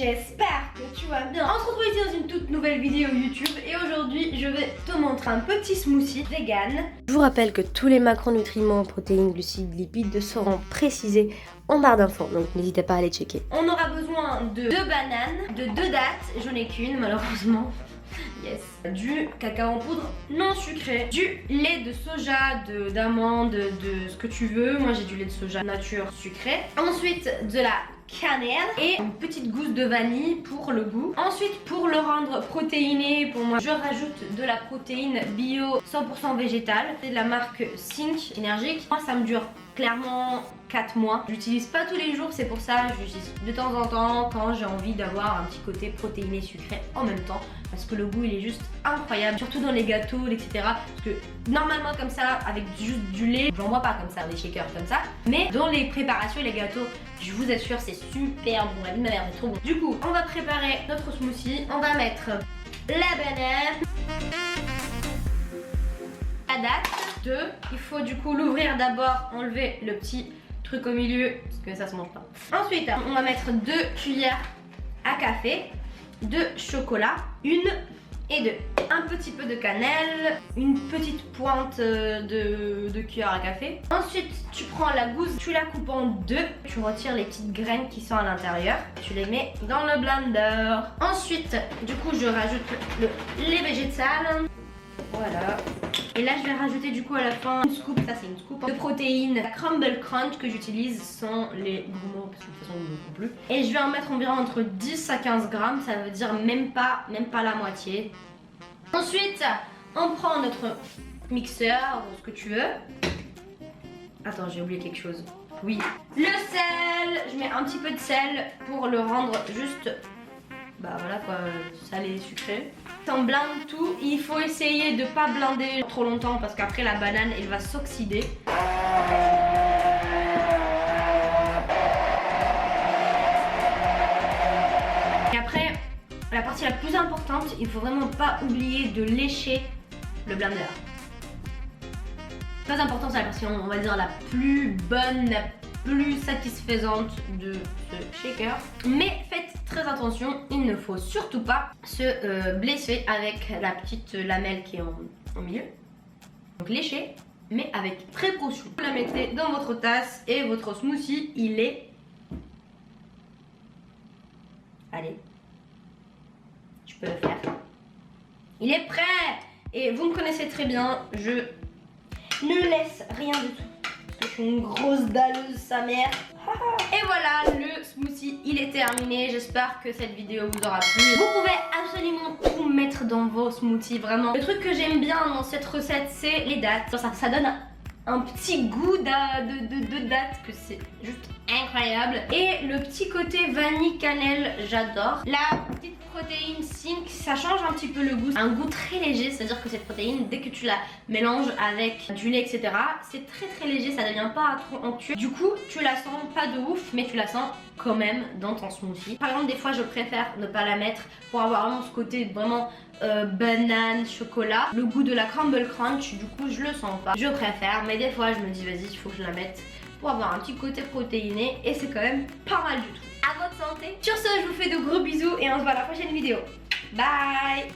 j'espère que tu vas bien. On se retrouve ici dans une toute nouvelle vidéo YouTube et aujourd'hui je vais te montrer un petit smoothie vegan. Je vous rappelle que tous les macronutriments, protéines, glucides, lipides seront précisés en barre d'infos, donc n'hésitez pas à aller checker. On aura besoin de 2 bananes, de 2 dattes, j'en ai qu'une malheureusement. Yes. Du cacao en poudre non sucré, du lait de soja, d'amande, de ce que tu veux. Moi j'ai du lait de soja nature sucré. Ensuite de la cannelle et une petite gousse de vanille pour le goût. Ensuite pour le rendre protéiné, pour moi je rajoute de la protéine bio 100% végétale. C'est de la marque Sync énergique. Moi ça me dure clairement 4 mois. J'utilise pas tous les jours, c'est pour ça j'utilise de temps en temps quand j'ai envie d'avoir un petit côté protéiné sucré en même temps, parce que le goût il est juste incroyable, surtout dans les gâteaux, etc. Parce que normalement comme ça, avec juste du lait, j'en bois pas comme ça, des shakers comme ça, mais dans les préparations et les gâteaux, je vous assure c'est super bon, la vie de ma mère c'est trop bon. Du coup on va préparer notre smoothie, on va mettre la banane, la date. Il faut du coup l'ouvrir d'abord, enlever le petit truc au milieu parce que ça se mange pas. Ensuite on va mettre 2 cuillères à café de chocolat, 1 et 2, un petit peu de cannelle, une petite pointe de cuillère à café. Ensuite tu prends la gousse, tu la coupes en 2, tu retires les petites graines qui sont à l'intérieur, tu les mets dans le blender. Ensuite du coup je rajoute les végétales. Voilà. Et là je vais rajouter du coup à la fin une scoop, ça c'est une scoop de protéines, la Crumble Crunch que j'utilise sans les gourmands parce que de toute façon ils ne font plus. Et je vais en mettre environ entre 10 à 15 grammes, ça veut dire même pas la moitié. Ensuite on prend notre mixeur ou ce que tu veux. Attends, j'ai oublié quelque chose. Oui, le sel, je mets un petit peu de sel pour le rendre juste, bah voilà quoi, salé, sucré. On blinde tout, il faut essayer de pas blinder trop longtemps parce qu'après la banane elle va s'oxyder. Et après, la partie la plus importante, il faut vraiment pas oublier de lécher le blender. Très important, c'est la partie on va dire la plus bonne, la plus satisfaisante de ce shaker. Mais faites très attention, il ne faut surtout pas se blesser avec la petite lamelle qui est au milieu. Donc léchez, mais avec précaution. Vous la mettez dans votre tasse et votre smoothie il est... Allez, je peux le faire. Il est prêt. Et vous me connaissez très bien, je ne laisse rien du tout. Je suis une grosse dalleuse sa mère. Et voilà, le smoothie il est terminé. J'espère que cette vidéo vous aura plu. Vous pouvez absolument tout mettre dans vos smoothies, vraiment. Le truc que j'aime bien dans cette recette c'est les dattes. Ça donne un petit goût de dattes que c'est juste incroyable. Et le petit côté vanille cannelle, j'adore. La petite protéine Sync, ça change un petit peu le goût. Un goût très léger, c'est-à-dire que cette protéine, dès que tu la mélanges avec du lait, etc., c'est très léger, ça devient pas trop onctueux. Du coup, tu la sens pas de ouf, mais tu la sens quand même dans ton smoothie. Par exemple, des fois, je préfère ne pas la mettre pour avoir vraiment ce côté vraiment banane, chocolat. Le goût de la Crumble Crunch, du coup, je le sens pas. Je préfère, mais des fois, je me dis, vas-y, il faut que je la mette pour avoir un petit côté protéiné et c'est quand même pas mal du tout. À votre santé. Sur ce, je vous fais de gros bisous et on se voit à la prochaine vidéo. Bye.